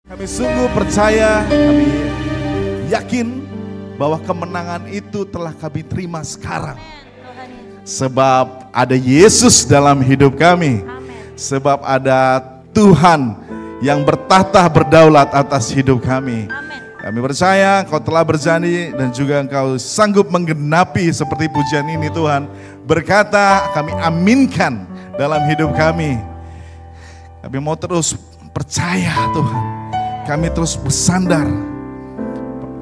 Kami sungguh percaya, kami yakin bahwa kemenangan itu telah kami terima sekarang. Sebab ada Yesus dalam hidup kami. Sebab ada Tuhan yang bertahta berdaulat atas hidup kami. Kami percaya Engkau telah berjanji dan juga Engkau sanggup menggenapi seperti pujian ini Tuhan. Kami aminkan dalam hidup kami. Kami mau terus percaya Tuhan. Kami terus bersandar.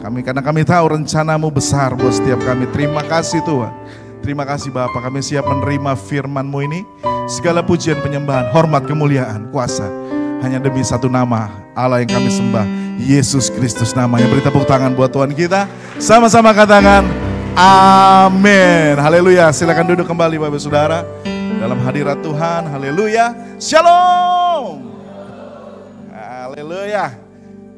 Karena kami tahu rencana-Mu besar buat setiap kami. Terima kasih Tuhan. Terima kasih Bapa, kami siap menerima firman-Mu ini. Segala pujian, penyembahan, hormat, kemuliaan, kuasa hanya demi satu nama Allah yang kami sembah, Yesus Kristus namanya. Beri tepuk tangan buat Tuhan kita. Sama-sama katakan amin. Haleluya. Silakan duduk kembali Bapak Saudara dalam hadirat Tuhan. Haleluya. Shalom. Haleluya.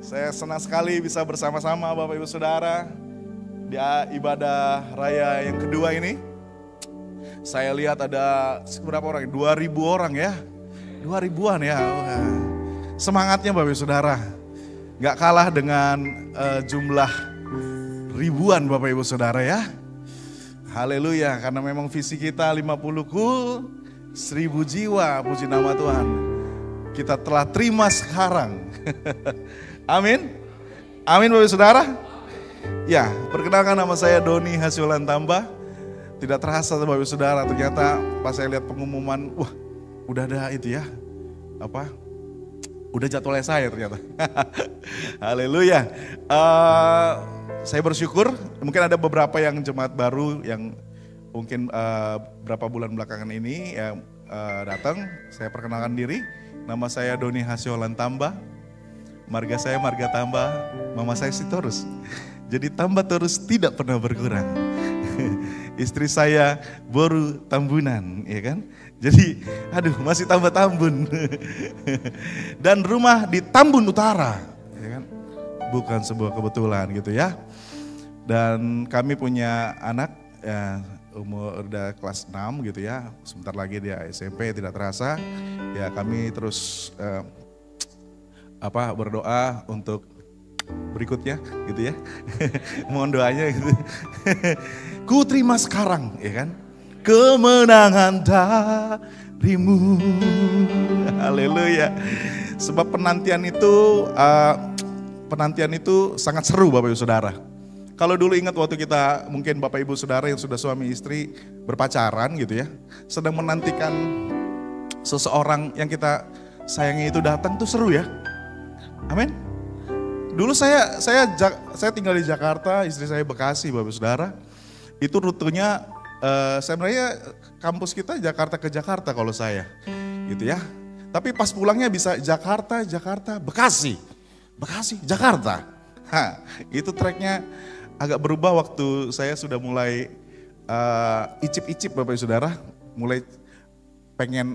Saya senang sekali bisa bersama-sama Bapak Ibu Saudara di ibadah raya yang kedua ini. Saya lihat ada berapa orang? 2.000 orang ya. 2.000-an ya. Semangatnya Bapak Ibu Saudara. Gak kalah dengan jumlah ribuan Bapak Ibu Saudara ya. Haleluya. Karena memang visi kita 50 kul, 1.000 jiwa. Puji nama Tuhan. Kita telah terima sekarang. Amin. Amin Bapak Saudara. Ya, perkenalkan nama saya Doni Hasiolan Tambah. Tidak terasa Bapak Saudara, ternyata pas saya lihat pengumuman, wah udah ada itu ya. Udah jadwalnya saya ternyata. Haleluya. Saya bersyukur, mungkin ada beberapa yang jemaat baru yang mungkin berapa bulan belakangan ini yang datang. Saya perkenalkan diri, nama saya Doni Hasiolan Tambah. Marga saya marga tambah, mama saya Sitorus. Jadi tambah terus tidak pernah berkurang. Istri saya Boru Tambunan, ya kan? Jadi, masih tambah Tambun. Dan rumah di Tambun Utara, ya kan? Bukan sebuah kebetulan gitu ya. Dan kami punya anak, ya, umur udah kelas 6 gitu ya. Sebentar lagi dia SMP, tidak terasa. Ya kami terus berdoa untuk berikutnya gitu ya. Mohon doanya gitu. Ku terima sekarang ya kan kemenangan darimu. Haleluya. Sebab penantian itu sangat seru Bapak Ibu Saudara. Kalau dulu ingat waktu kita mungkin Bapak Ibu Saudara yang sudah suami istri berpacaran gitu ya, sedang menantikan seseorang yang kita sayangi itu datang, tuh seru ya. Amin. Dulu saya tinggal di Jakarta, istri saya Bekasi, Bapak Saudara. Itu rutenya sebenarnya kampus kita Jakarta ke Jakarta kalau saya, gitu ya. Tapi pas pulangnya bisa Jakarta, Bekasi, Jakarta. Itu treknya agak berubah waktu saya sudah mulai icip-icip Bapak Saudara, mulai pengen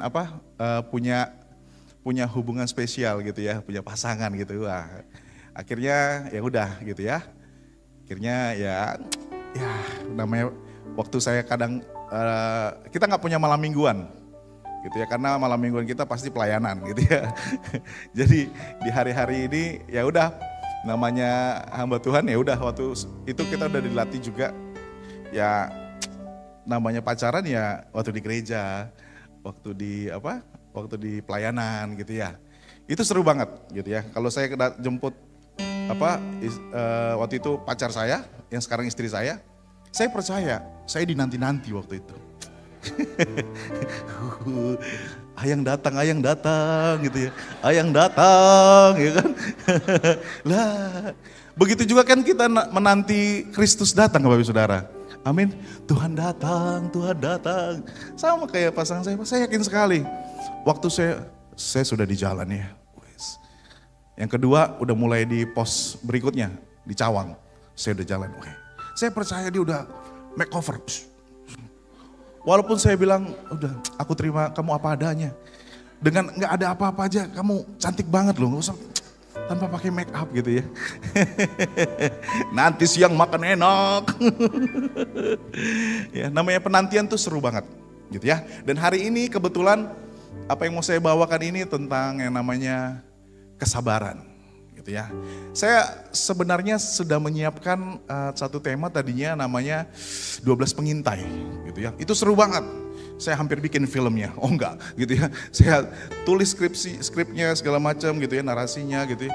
punya hubungan spesial gitu ya, punya pasangan gitu. Wah, akhirnya ya udah gitu ya. Akhirnya ya namanya waktu saya kadang kita nggak punya malam mingguan gitu ya, karena malam mingguan kita pasti pelayanan gitu ya. Jadi di hari-hari ini ya udah namanya hamba Tuhan, ya udah waktu itu kita udah dilatih juga ya, namanya pacaran ya waktu di gereja, waktu di pelayanan gitu ya. Itu seru banget gitu ya. Kalau saya jemput waktu itu pacar saya, yang sekarang istri saya percaya, saya dinanti-nanti waktu itu. Ayang datang gitu ya. Ayang datang ya kan. Lah, begitu juga kan kita menanti Kristus datang Bapak Saudara. Amin. Tuhan datang. Sama kayak pasangan saya yakin sekali. Waktu saya sudah di jalan ya. Yang kedua udah mulai di pos berikutnya di Cawang. Saya udah jalan. Saya percaya dia udah make over. Walaupun saya bilang udah aku terima kamu apa adanya. Dengan nggak ada apa-apa aja kamu cantik banget loh. Nggak usah tanpa pakai make up gitu ya. Nanti siang makan enak. Ya, namanya penantian tuh seru banget gitu ya. Dan hari ini kebetulan apa yang mau saya bawakan ini tentang yang namanya kesabaran. gitu ya. Saya sebenarnya sudah menyiapkan satu tema tadinya namanya 12 pengintai gitu ya. Itu seru banget. Saya hampir bikin filmnya. Oh enggak gitu ya. Saya tulis skripnya segala macam gitu ya, narasinya gitu ya.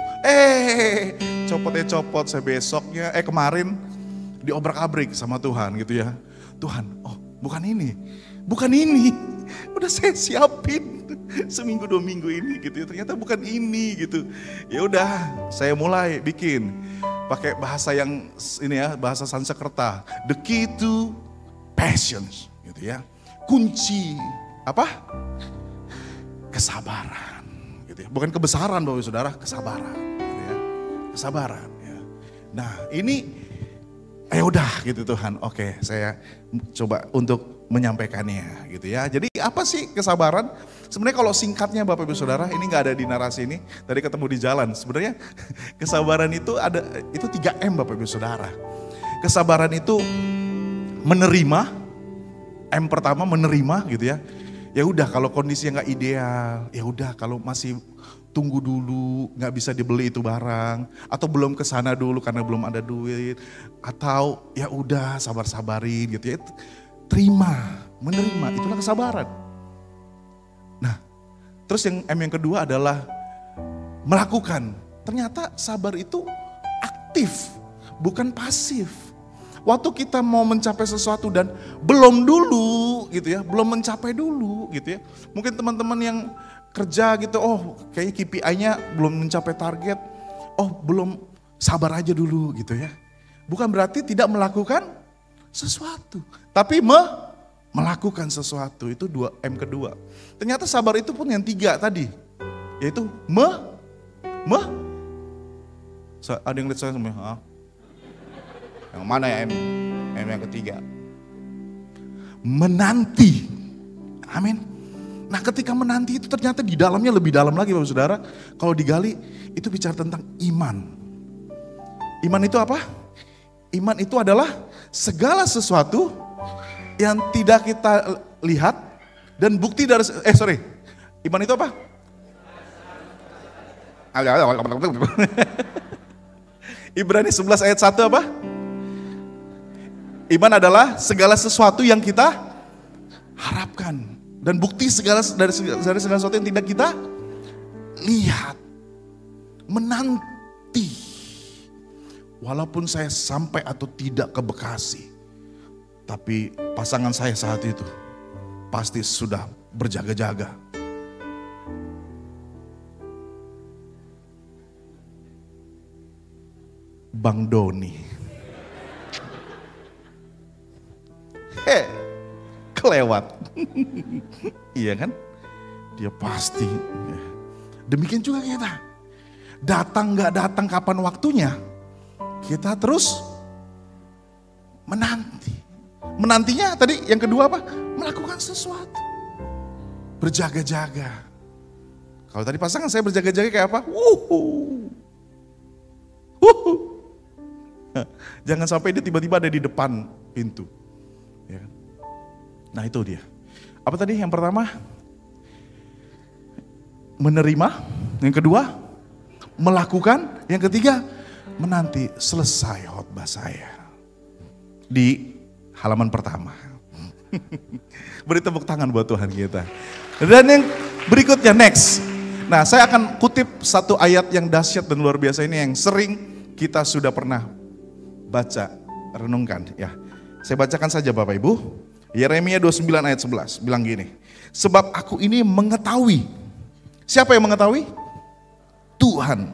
Copot saya besoknya kemarin diobrak-abrik sama Tuhan gitu ya. Tuhan, oh bukan ini. Udah saya siapin seminggu 2 minggu ini gitu ya. Ternyata bukan ini gitu. Ya udah, saya mulai bikin pakai bahasa yang ini ya, bahasa Sanskerta. The key to passions gitu ya. Kunci apa? Kesabaran gitu ya. Bukan kebesaran Bapak Saudara, kesabaran gitu ya. Kesabaran ya. Nah, ini udah gitu Tuhan. Oke, saya coba untuk menyampaikannya gitu ya. Jadi apa sih kesabaran? Sebenarnya kalau singkatnya Bapak Ibu Saudara, ini nggak ada di narasi ini. Tadi ketemu di jalan. Sebenarnya kesabaran itu ada, itu 3M Bapak Ibu Saudara. Kesabaran itu menerima. M pertama menerima gitu ya. Ya udah kalau kondisi yang nggak ideal, ya udah kalau masih tunggu dulu, nggak bisa dibeli itu barang, atau belum kesana dulu karena belum ada duit, atau ya udah sabar-sabarin gitu ya. Terima, menerima, itulah kesabaran. Nah, terus yang M yang kedua adalah melakukan. Ternyata sabar itu aktif, bukan pasif. Waktu kita mau mencapai sesuatu dan belum dulu gitu ya, belum mencapai dulu gitu ya. Mungkin teman-teman yang kerja gitu, oh kayaknya KPI-nya belum mencapai target, oh belum, sabar aja dulu gitu ya. Bukan berarti tidak melakukan sesuatu, tapi melakukan sesuatu, itu 2M kedua. Ternyata sabar itu pun yang 3 tadi, yaitu ada yang lihat saya semua, yang mana ya M yang ketiga? Menanti. Amin. Nah ketika menanti itu ternyata di dalamnya lebih dalam lagi Bapak Saudara. Kalau digali itu bicara tentang iman. Iman itu apa? Iman itu adalah segala sesuatu yang tidak kita lihat dan bukti dari, Iman itu apa? Ibrani 11 ayat 1 apa? Iman adalah segala sesuatu yang kita harapkan dan bukti dari segala sesuatu yang tidak kita lihat. Menanti. Walaupun saya sampai atau tidak ke Bekasi, tapi pasangan saya saat itu pasti sudah berjaga-jaga. Bang Doni. Kelewat. Iya kan? Dia pasti. Demikian juga kita. Datang gak datang kapan waktunya, kita terus menanti. Menantinya tadi yang kedua apa? Melakukan sesuatu. Berjaga-jaga. Kalau tadi pasangan saya berjaga-jaga kayak apa? Jangan sampai dia tiba-tiba ada di depan pintu. Ya. Nah itu dia. Apa tadi yang pertama? Menerima. Yang kedua? Melakukan. Yang ketiga? Menanti selesai khotbah saya. Di halaman pertama. Beri tepuk tangan buat Tuhan kita. Dan yang berikutnya next. Nah saya akan kutip satu ayat yang dahsyat dan luar biasa ini yang sering kita sudah pernah baca, renungkan ya. Saya bacakan saja Bapak Ibu. Yeremia 29 ayat 11 bilang gini. Sebab aku ini mengetahui. Siapa yang mengetahui? Tuhan.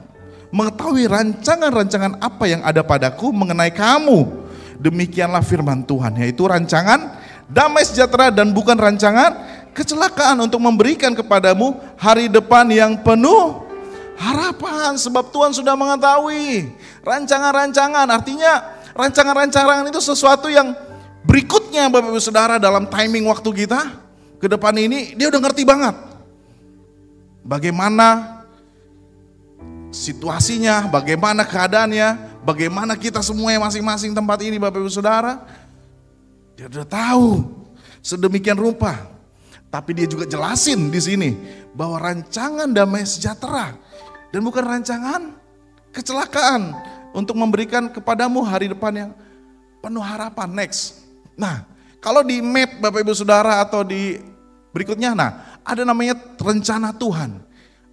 Mengetahui rancangan-rancangan apa yang ada padaku mengenai kamu. Demikianlah firman Tuhan. Yaitu rancangan damai sejahtera dan bukan rancangan kecelakaan untuk memberikan kepadamu hari depan yang penuh harapan. Sebab Tuhan sudah mengetahui rancangan-rancangan. Artinya rancangan-rancangan itu sesuatu yang berikutnya Bapak Ibu Saudara dalam timing waktu kita ke depan ini dia udah ngerti banget. Bagaimana situasinya, bagaimana keadaannya, bagaimana kita semua yang masing-masing tempat ini Bapak Ibu Saudara. Dia udah tahu sedemikian rupa. Tapi dia juga jelasin di sini bahwa rancangan damai sejahtera dan bukan rancangan kecelakaan untuk memberikan kepadamu hari depan yang penuh harapan. Next. Nah, kalau di map Bapak Ibu Saudara atau di berikutnya, nah ada namanya rencana Tuhan.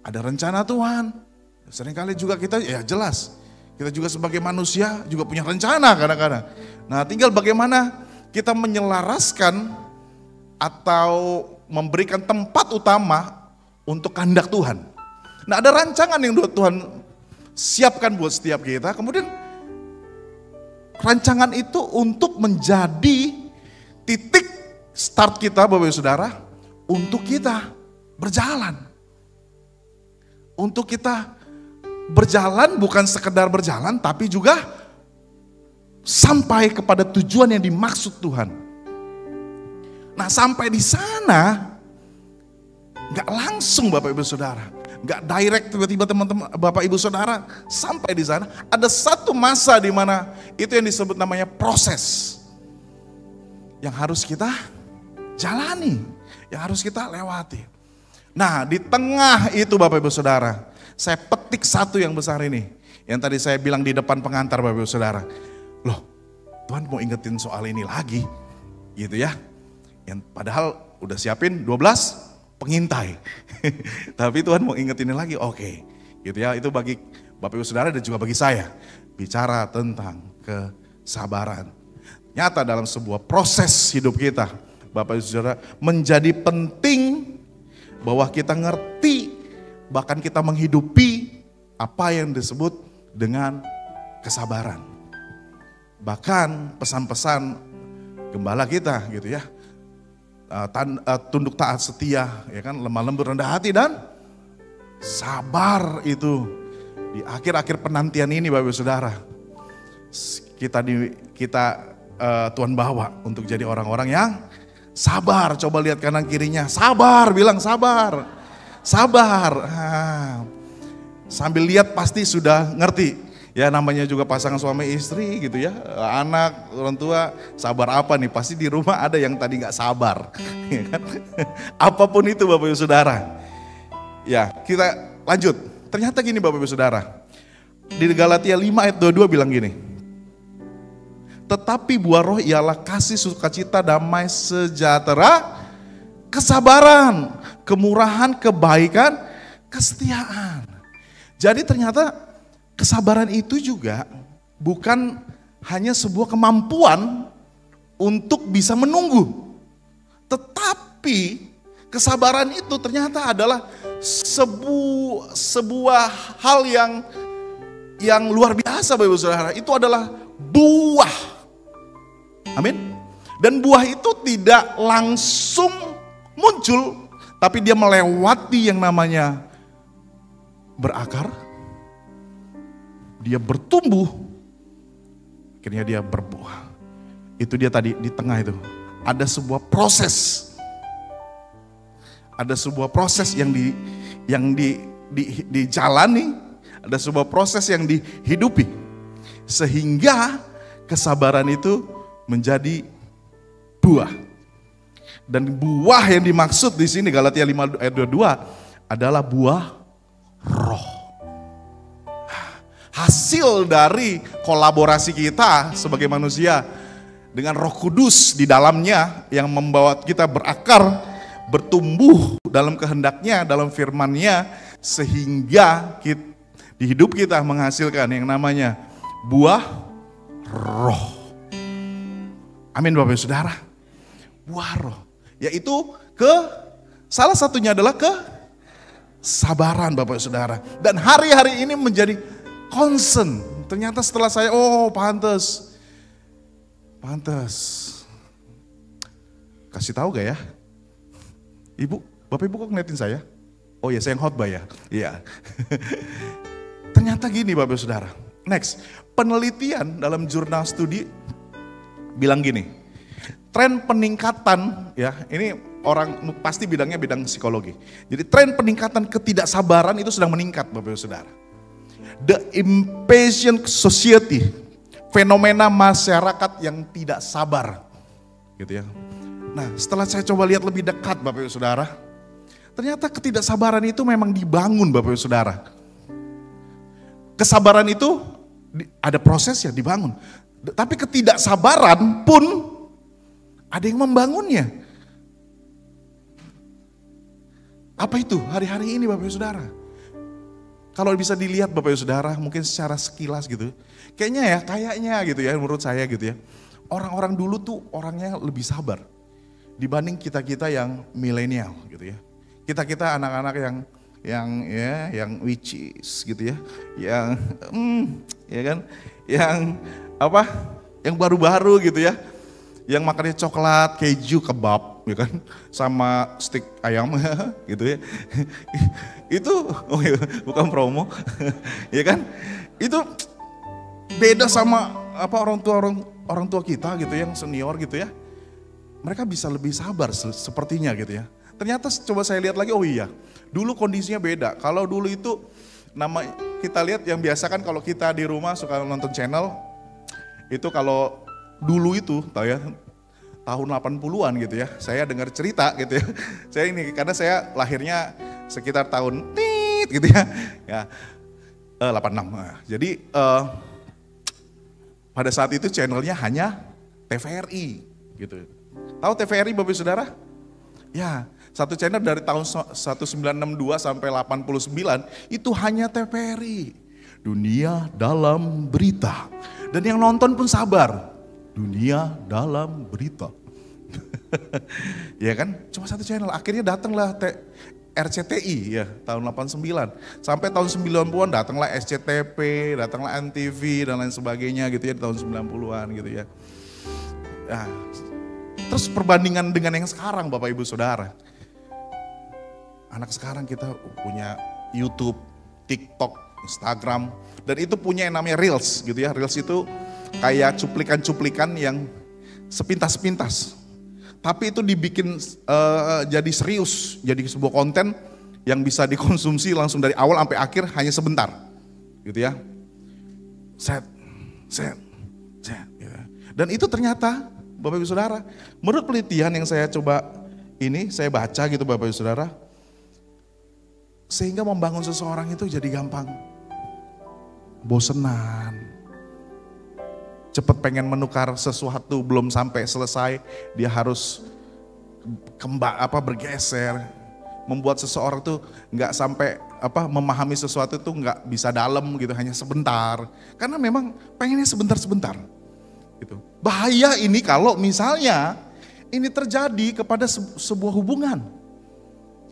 Ada rencana Tuhan. Seringkali juga kita ya jelas, kita juga sebagai manusia juga punya rencana kadang-kadang. Nah, tinggal bagaimana kita menyelaraskan atau memberikan tempat utama untuk kehendak Tuhan. Nah, ada rancangan yang Tuhan siapkan buat setiap kita, kemudian rancangan itu untuk menjadi titik start kita Bapak Ibu Saudara, untuk kita berjalan. Untuk kita berjalan bukan sekedar berjalan, tapi juga sampai kepada tujuan yang dimaksud Tuhan. Nah, sampai di sana gak langsung Bapak Ibu Saudara, gak direct tiba-tiba teman-teman Bapak Ibu Saudara sampai di sana. Ada satu masa di mana itu yang disebut namanya proses yang harus kita jalani, yang harus kita lewati. Nah, di tengah itu Bapak Ibu Saudara, saya petik satu yang besar ini, yang tadi saya bilang di depan pengantar Bapak Ibu Saudara. Loh, Tuhan mau ingetin soal ini lagi, gitu ya. Yang padahal udah siapin 12 pengintai. Tapi Tuhan mau ingetin ini lagi, oke. Gitu ya, itu bagi Bapak Ibu Saudara dan juga bagi saya. Bicara tentang kesabaran. Nyata dalam sebuah proses hidup kita, Bapak Ibu Saudara, menjadi penting bahwa kita ngerti, bahkan kita menghidupi apa yang disebut dengan kesabaran. Bahkan pesan-pesan gembala kita gitu ya, tunduk taat setia, ya kan, lemah lembut rendah hati dan sabar. Itu di akhir-akhir penantian ini Bapak Ibu Saudara, kita Tuhan bawa untuk jadi orang-orang yang sabar. Coba lihat kanan kirinya, sabar, bilang sabar, sabar. Sambil lihat pasti sudah ngerti. Ya namanya juga pasangan suami istri gitu ya, anak, orang tua, sabar apa nih? Pasti di rumah ada yang tadi gak sabar. Apapun itu Bapak Ibu Saudara. Ya kita lanjut, ternyata gini Bapak Ibu Saudara. Di Galatia 5 ayat 22 bilang gini. Tetapi buah roh ialah kasih, sukacita, damai, sejahtera, kesabaran, kemurahan, kebaikan, kesetiaan. Jadi ternyata kesabaran itu juga bukan hanya sebuah kemampuan untuk bisa menunggu. Tetapi kesabaran itu ternyata adalah sebuah hal yang luar biasa Bapak Ibu Saudara. Itu adalah buah. Amin. Dan buah itu tidak langsung muncul, tapi dia melewati yang namanya berakar. Dia bertumbuh, akhirnya dia berbuah. Itu dia tadi di tengah itu. Ada sebuah proses. Ada sebuah proses yang dijalani, ada sebuah proses yang dihidupi. Sehingga kesabaran itu menjadi buah. Dan buah yang dimaksud di sini Galatia 5 ayat 22 adalah buah roh. Hasil dari kolaborasi kita sebagai manusia dengan Roh Kudus di dalamnya yang membawa kita berakar, bertumbuh dalam kehendaknya, dalam firman-Nya, sehingga di hidup kita menghasilkan yang namanya buah roh. Amin Bapak Ibu Saudara. Buah roh, yaitu salah satunya adalah kesabaran Bapak Ibu Saudara. Dan hari-hari ini menjadi concern. Ternyata setelah saya, pantes. Kasih tahu gak ya? Ibu, Bapak Ibu kok ngeliatin saya? Oh ya, saya yang khotbah ya. Iya. Ternyata gini Bapak Ibu Saudara. Next, penelitian dalam jurnal studi bilang gini. Tren peningkatan, ya ini orang pasti bidangnya bidang psikologi. Jadi tren peningkatan ketidaksabaran itu sedang meningkat Bapak Ibu Saudara. The impatient society, fenomena masyarakat yang tidak sabar, gitu ya. Nah, setelah saya coba lihat lebih dekat Bapak Ibu Saudara, ternyata ketidaksabaran itu memang dibangun Bapak Ibu Saudara. kesabaran itu ada proses ya dibangun. Tapi ketidaksabaran pun ada yang membangunnya. Apa itu hari-hari ini Bapak Ibu Saudara? Kalau bisa dilihat Bapak Ibu Saudara mungkin secara sekilas gitu. Kayaknya gitu ya menurut saya gitu ya. Orang-orang dulu tuh orangnya lebih sabar dibanding kita-kita yang milenial gitu ya. Kita-kita anak-anak yang which is gitu ya. Yang ya kan, yang apa? Yang baru-baru gitu ya. Yang makannya coklat, keju, kebab ya kan, sama stik ayam gitu ya. Itu bukan promo. Ya kan? Itu beda sama apa orang tua kita gitu yang senior gitu ya. Mereka bisa lebih sabar sepertinya gitu ya. Ternyata coba saya lihat lagi, oh iya, dulu kondisinya beda. Kalau dulu itu kita lihat yang biasa kan kalau kita di rumah suka nonton channel, itu kalau dulu itu tahu ya, tahun 80-an gitu ya. Saya dengar cerita gitu ya. Saya ini karena saya lahirnya sekitar tahun gitu ya. Ya 86. Jadi pada saat itu channelnya hanya TVRI gitu. Tahu TVRI Bapak Saudara? Ya, satu channel dari tahun 1962 sampai 89 itu hanya TVRI. Dunia dalam berita. Dan yang nonton pun sabar. Dunia dalam berita. Ya kan? Cuma satu channel. Akhirnya datanglah RCTI ya tahun 89. Sampai tahun 90-an datanglah SCTP, datanglah MTV dan lain sebagainya gitu ya di tahun 90-an gitu ya. Nah, terus perbandingan dengan yang sekarang Bapak Ibu Saudara. Anak sekarang kita punya YouTube, TikTok, Instagram, dan itu punya yang namanya Reels gitu ya. Reels itu kayak cuplikan-cuplikan yang sepintas-sepintas. Tapi itu dibikin jadi serius, jadi sebuah konten yang bisa dikonsumsi langsung dari awal sampai akhir hanya sebentar. Gitu ya. Set. Gitu. Dan itu ternyata Bapak Ibu Saudara, menurut penelitian yang saya saya baca gitu Bapak Ibu Saudara, sehingga membangun seseorang itu jadi gampang. Bosenan. Cepat pengen menukar sesuatu belum sampai selesai, dia harus bergeser. Membuat seseorang tuh nggak sampai memahami sesuatu tuh nggak bisa dalam gitu, hanya sebentar. Karena memang pengennya sebentar-sebentar. Gitu. Bahaya ini kalau misalnya ini terjadi kepada sebuah hubungan.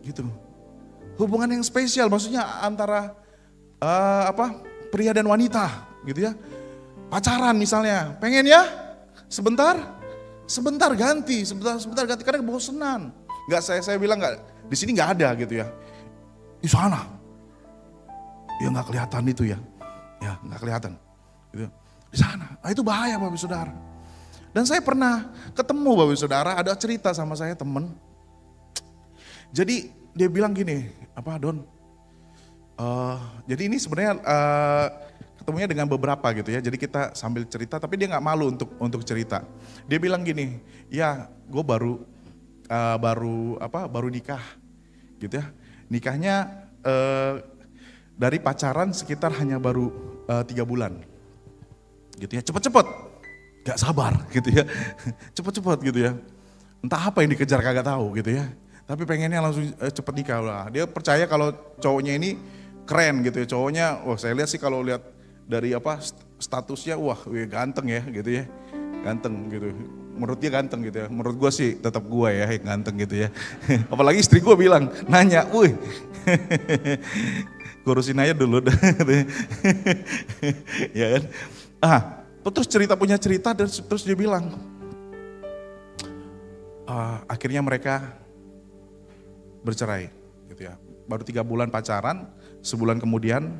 Gitu. Hubungan yang spesial, maksudnya antara pria dan wanita, gitu ya. Pacaran misalnya, pengen ya sebentar ganti, sebentar ganti karena bosenan. Enggak saya bilang enggak, di sini enggak ada gitu ya. Di sana. Ya enggak kelihatan itu ya. Ya, enggak kelihatan. Gitu. Di sana. Nah, itu bahaya Bapak Saudara. Dan saya pernah ketemu Bapak Saudara, ada cerita sama saya temen. Jadi dia bilang gini, Don? Jadi ini sebenarnya ketemunya dengan beberapa gitu ya. Jadi kita sambil cerita, tapi dia nggak malu untuk cerita. Dia bilang gini, ya gue baru nikah, gitu ya. Nikahnya dari pacaran sekitar hanya baru 3 bulan, gitu ya. Cepet-cepet, nggak sabar, gitu ya. Cepet-cepet gitu ya. Entah apa yang dikejar kagak tahu, gitu ya. Tapi pengennya langsung cepet nikah lah. Dia percaya kalau cowoknya ini keren gitu ya. Cowoknya, saya lihat sih kalau lihat dari statusnya, ganteng ya gitu ya. Ganteng gitu. Menurut dia ganteng gitu ya. Menurut gue sih tetap gue ya yang ganteng gitu ya. Apalagi istri gue bilang, nanya, kurusin aja dulu. Ya kan. Terus punya cerita dan terus dia bilang, akhirnya mereka bercerai gitu ya. Baru 3 bulan pacaran, 2 bulan kemudian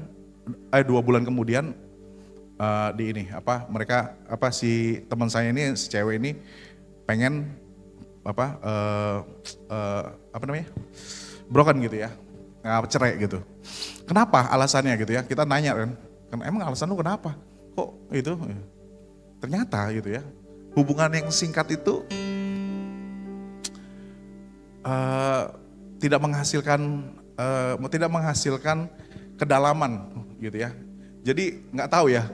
si teman saya ini, si cewek ini pengen broken gitu ya, cerai gitu. Kenapa alasannya gitu ya? Kita nanya kan, emang alasan lu kenapa? Kok itu? Ternyata gitu ya, hubungan yang singkat itu tidak menghasilkan kedalaman gitu ya. Jadi nggak tahu ya.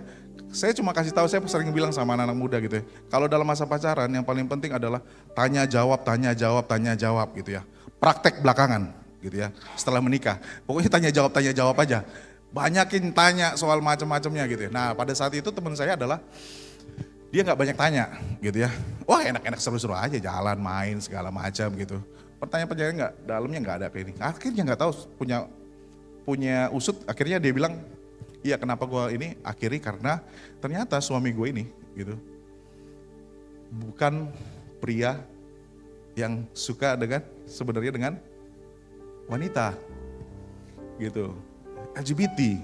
Saya cuma kasih tahu, saya sering bilang sama anak-anak muda gitu ya. Kalau dalam masa pacaran yang paling penting adalah tanya jawab gitu ya. Praktek belakangan gitu ya. Setelah menikah, pokoknya tanya jawab aja. Banyakin tanya soal macam-macamnya gitu ya. Nah pada saat itu teman saya adalah dia nggak banyak tanya gitu ya. Wah enak-enak seru-seru aja jalan main segala macam gitu. Pertanyaan-pertanyaan nggak, dalamnya nggak ada kayak ini. Akhirnya nggak tahu punya usut. Akhirnya dia bilang, iya kenapa gue ini akhiri karena ternyata suami gue ini gitu bukan pria yang suka sebenarnya dengan wanita gitu, LGBT.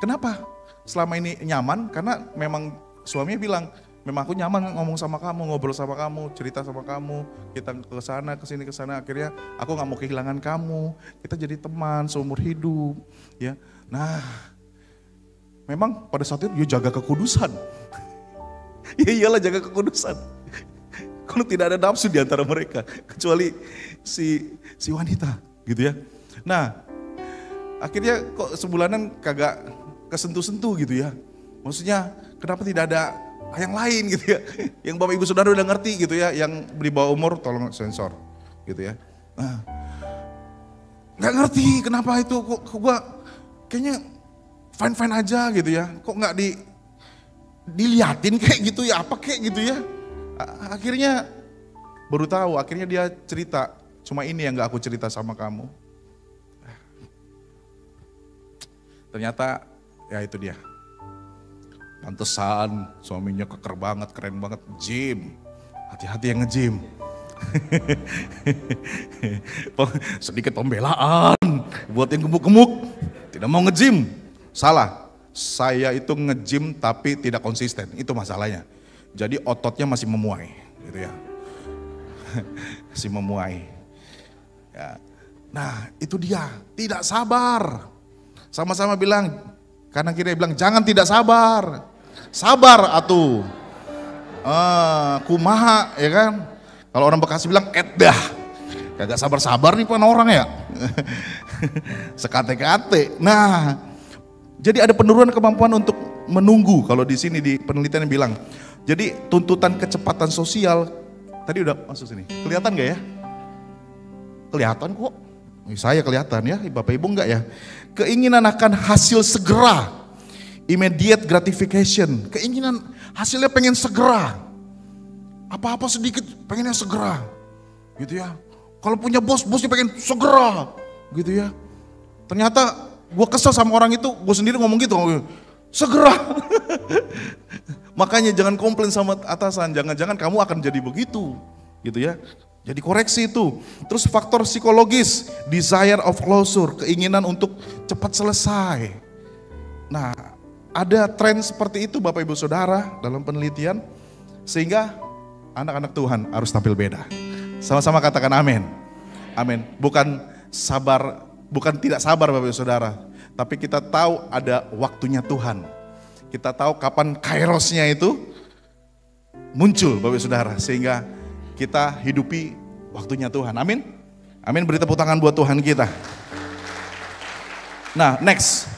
Kenapa? Selama ini nyaman karena memang suaminya bilang, memang aku nyaman ngomong sama kamu, ngobrol sama kamu, cerita sama kamu, kita ke sana, ke sana, akhirnya aku nggak mau kehilangan kamu, kita jadi teman seumur hidup, ya. Nah, memang pada saat itu dia jaga kekudusan. Ya iyalah jaga kekudusan. Kalau tidak ada nafsu di antara mereka, kecuali si wanita, gitu ya. Nah, akhirnya kok sebulanan kagak kesentuh-sentuh gitu ya. Maksudnya kenapa tidak ada yang lain gitu ya. Yang Bapak Ibu Saudara udah ngerti gitu ya. Yang di bawah umur tolong sensor gitu ya. Nah, gak ngerti kenapa itu kok gue kayaknya fine-fine aja gitu ya. Kok gak diliatin kayak gitu ya, apa kayak gitu ya. Akhirnya baru tahu, akhirnya dia cerita, cuma ini yang gak aku cerita sama kamu. Ternyata ya itu dia. Pantesan suaminya keker banget, keren banget, gym. Hati-hati yang nge-gym. Sedikit pembelaan buat yang gemuk-gemuk, tidak mau nge-gym. Salah, saya itu nge-gym tapi tidak konsisten, itu masalahnya. Jadi ototnya masih memuai, gitu ya. Masih memuai. Ya. Nah itu dia, tidak sabar. Sama-sama bilang, kanan kiri bilang jangan tidak sabar. Sabar atuh. Kumaha ya kan. Kalau orang Bekasi bilang edah. Kagak sabar-sabar nih pan orang ya. Sekate-kate. Nah, jadi ada penurunan kemampuan untuk menunggu. Kalau di sini di penelitian bilang. Jadi tuntutan kecepatan sosial tadi udah masuk sini. Kelihatan gak ya? Kelihatan kok. Saya kelihatan ya, Bapak Ibu enggak ya? Keinginan akan hasil segera. Immediate gratification, keinginan hasilnya pengen segera. Apa-apa sedikit pengennya segera. Gitu ya. Kalau punya bosnya pengen segera. Gitu ya. Ternyata gue kesel sama orang itu, gue sendiri ngomong gitu. Segera. Makanya jangan komplain sama atasan, jangan-jangan kamu akan jadi begitu. Gitu ya. Jadi koreksi itu. Terus faktor psikologis, desire of closure, keinginan untuk cepat selesai. Nah, ada tren seperti itu Bapak Ibu Saudara dalam penelitian, sehingga anak-anak Tuhan harus tampil beda. Sama-sama katakan amin. Amin. Bukan tidak sabar Bapak Ibu Saudara, tapi kita tahu ada waktunya Tuhan. Kita tahu kapan kairosnya itu muncul Bapak Ibu Saudara, sehingga kita hidupi waktunya Tuhan. Amin. Amin. Beri tepuk tangan buat Tuhan kita. Nah, next.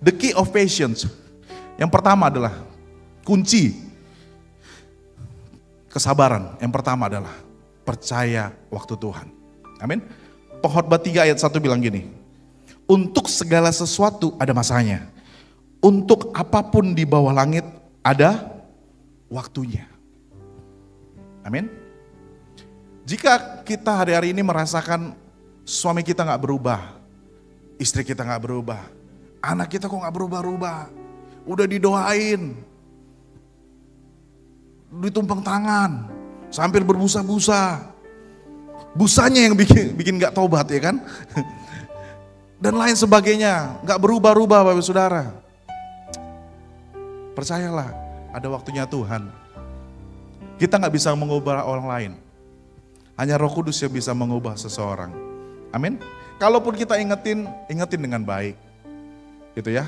The key of patience. Yang pertama adalah kunci kesabaran. Yang pertama adalah percaya waktu Tuhan. Amin. Pengkhotbah 3 ayat 1 bilang gini. Untuk segala sesuatu ada masanya. Untuk apapun di bawah langit ada waktunya. Amin. Jika kita hari-hari ini merasakan suami kita gak berubah, istri kita gak berubah, anak kita kok gak berubah-ubah, udah didoain, ditumpang tangan, sambil berbusa-busa, busanya yang bikin gak tobat ya kan, dan lain sebagainya, gak berubah-ubah Bapak Saudara. Percayalah, ada waktunya Tuhan. Kita gak bisa mengubah orang lain, hanya Roh Kudus yang bisa mengubah seseorang. Amin. Kalaupun kita ingetin dengan baik. Gitu ya.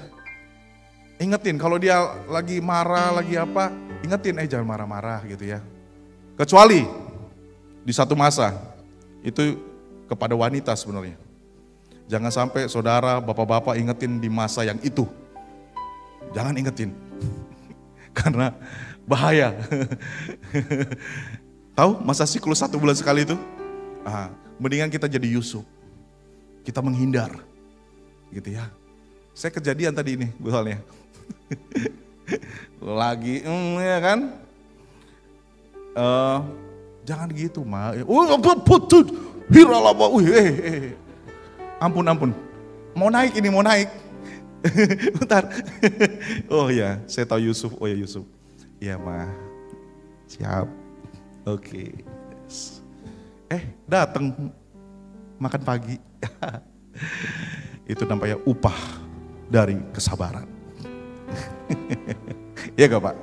Ingetin kalau dia lagi marah, lagi apa, ingetin jangan marah-marah gitu ya. Kecuali di satu masa itu kepada wanita sebenarnya. Jangan sampai saudara, bapak-bapak ingetin di masa yang itu. Jangan ingetin. Karena bahaya. Tahu masa siklus 1 bulan sekali itu? Mendingan kita jadi Yusuf. Kita menghindar. Gitu ya. Saya kejadian tadi ini misalnya. Lagi ya kan? Jangan gitu, Ma. Ampun. Mau naik ini, mau naik. Bentar. Oh ya, saya tahu Yusuf. Oh ya Yusuf. Iya, Ma. Siap. Oke. Datang makan pagi. Itu namanya upah dari kesabaran. Iya gak Pak?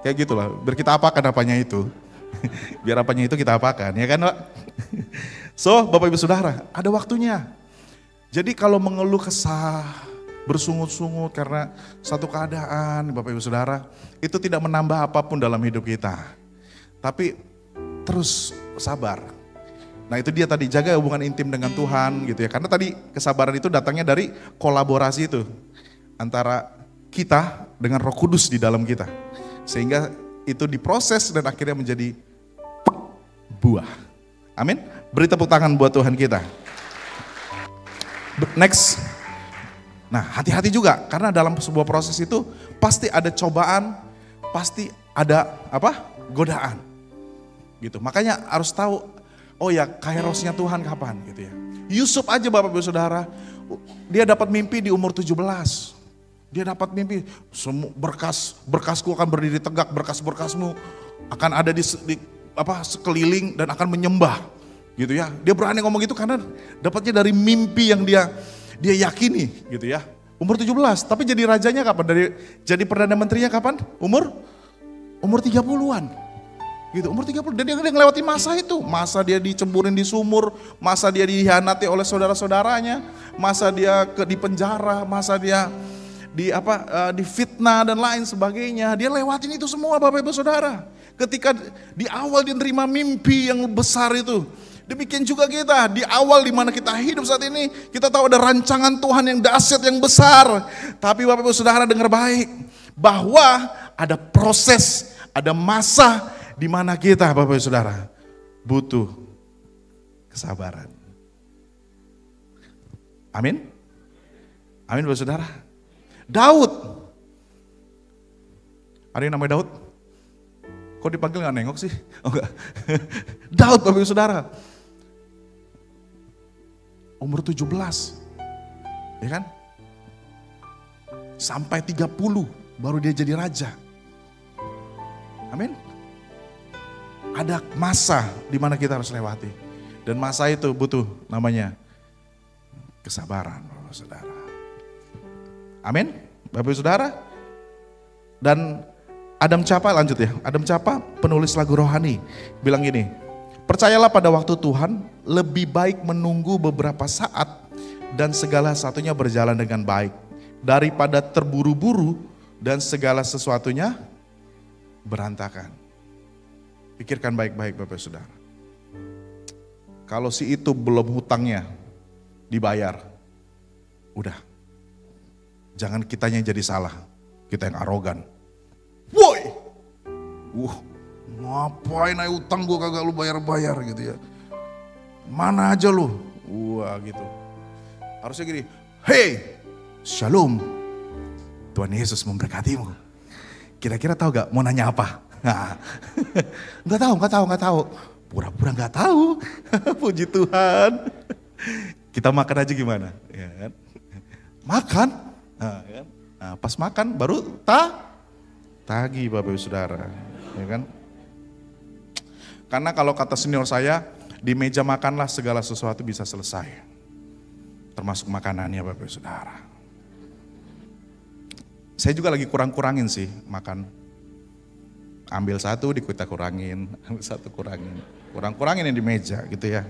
Kayak gitulah, biar kita apakan apanya itu. Biar apanya itu kita apakan, ya kan Pak? So, Bapak Ibu Saudara, ada waktunya. Jadi kalau mengeluh kesah, bersungut-sungut karena satu keadaan, Bapak Ibu Saudara, itu tidak menambah apapun dalam hidup kita. Tapi terus sabar. Nah itu dia tadi, jaga hubungan intim dengan Tuhan gitu ya. Karena tadi kesabaran itu datangnya dari kolaborasi itu. Antara kita dengan Roh Kudus di dalam kita. Sehingga itu diproses dan akhirnya menjadi buah. Amin. Beri tepuk tangan buat Tuhan kita. Next. Nah hati-hati juga. Karena dalam sebuah proses itu pasti ada cobaan. Pasti ada godaan. Gitu. Makanya harus tahu, oh ya kairosnya Tuhan kapan gitu ya. Yusuf aja Bapak Ibu Saudara, dia dapat mimpi di umur 17. Dia dapat mimpi, berkasku akan berdiri tegak, berkas-berkasmu akan ada di sekeliling dan akan menyembah. Gitu ya. Dia berani ngomong gitu karena dapatnya dari mimpi yang dia yakini gitu ya. Umur 17, tapi jadi rajanya kapan? Jadi Perdana Menterinya kapan? Umur 30-an. Gitu, umur 30, dan dia ngelewati masa itu. Masa dia dicemburin di sumur, masa dia dihianati oleh saudara-saudaranya, masa dia di penjara, masa dia difitnah dan lain sebagainya. Dia lewatin itu semua Bapak Ibu Saudara. Ketika di awal dia nerima mimpi yang besar itu. Demikian juga kita, di awal di mana kita hidup saat ini, kita tahu ada rancangan Tuhan yang dahsyat, yang besar. Tapi Bapak Ibu Saudara dengar baik, bahwa ada proses, ada masa di mana kita Bapak Ibu Saudara butuh kesabaran. Amin. Amin Bapak Saudara. Daud. Ada yang namanya Daud? Kok dipanggil gak nengok sih? Oh enggak. Daud Bapak Ibu Saudara. Umur 17. Ya kan? Sampai 30 baru dia jadi raja. Amin. Ada masa di mana kita harus lewati. Dan masa itu butuh namanya kesabaran, Bapak Saudara. Amin, Bapak Saudara. Dan Adam Capa lanjut ya. Adam Capa penulis lagu rohani bilang gini, percayalah pada waktu Tuhan, lebih baik menunggu beberapa saat dan segala satunya berjalan dengan baik daripada terburu-buru dan segala sesuatunya berantakan. Pikirkan baik-baik Bapak Saudara. Kalau si itu belum hutangnya dibayar, udah. Jangan kitanya jadi salah, kita yang arogan. Woi, ngapain aja utang gue kagak lu bayar-bayar gitu ya. Mana aja lu, wah gitu. Harusnya gini, hey, shalom, Tuhan Yesus memberkatimu. Kira-kira tahu gak mau nanya apa? Nggak tahu. Pura-pura nggak tahu. Puji Tuhan. Kita makan aja gimana? Ya kan? Makan. Pas makan baru tagih Bapak Ibu Saudara. Ya kan? Karena kalau kata senior saya, di meja makanlah segala sesuatu bisa selesai. Termasuk makanannya Bapak Ibu Saudara. Saya juga lagi kurang-kurangin sih makan. Ambil satu kita kurangin, ambil satu kurangin. Kurang-kurangin yang di meja gitu ya.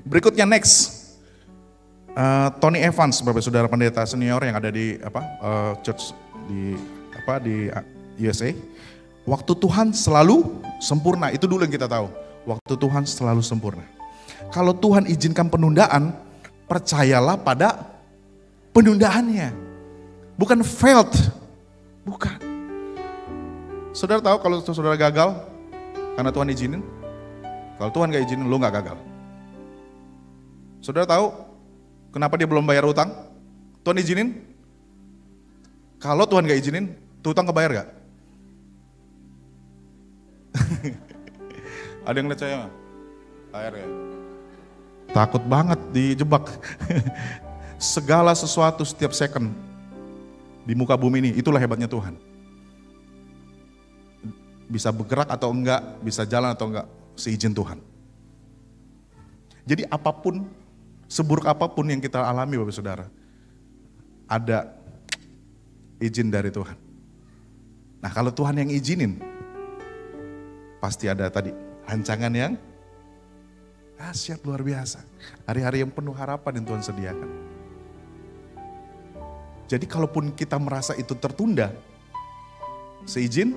Berikutnya next. Tony Evans, Bapak Saudara pendeta senior yang ada di church di USA. Waktu Tuhan selalu sempurna, itu dulu yang kita tahu. Waktu Tuhan selalu sempurna. Kalau Tuhan izinkan penundaan, percayalah pada penundaannya. Bukan failed, bukan. Saudara tahu kalau saudara gagal karena Tuhan izinin? Kalau Tuhan gak izinin, lu gak gagal. Saudara tahu kenapa dia belum bayar utang? Tuhan izinin? Kalau Tuhan gak izinin, tuh utang kebayar gak? Ada yang lihat saya gak? Bayar ya? Takut banget dijebak. Segala sesuatu setiap second di muka bumi ini, itulah hebatnya Tuhan. Bisa bergerak atau enggak, bisa jalan atau enggak, seizin Tuhan. Jadi apapun, seburuk apapun yang kita alami Bapak Saudara, ada izin dari Tuhan. Nah kalau Tuhan yang izinin, pasti ada tadi rancangan yang dahsyat luar biasa. Hari-hari yang penuh harapan yang Tuhan sediakan. Jadi kalaupun kita merasa itu tertunda, seizin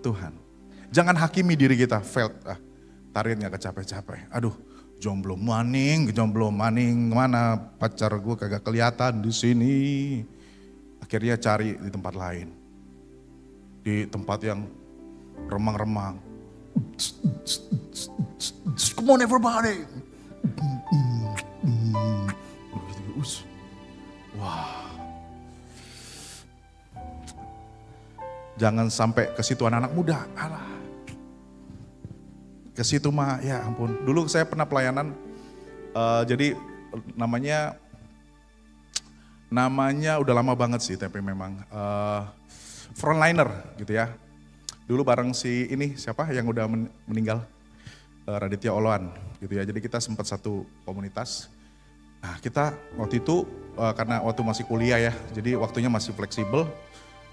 Tuhan. Jangan hakimi diri kita, failed, targetnya kecapek-capek. Aduh, jomblo maning, mana pacar gue kagak kelihatan di sini. Akhirnya cari di tempat lain. Di tempat yang remang-remang. Come on everybody. Wah. Jangan sampai ke situ anak-anak muda. Alah. Ke situ mah ya ampun. Dulu saya pernah pelayanan jadi namanya udah lama banget sih tapi memang frontliner gitu ya. Dulu bareng si ini siapa yang udah meninggal, Raditya Oloan gitu ya. Jadi kita sempat satu komunitas. Nah kita waktu itu karena waktu masih kuliah ya, jadi waktunya masih fleksibel.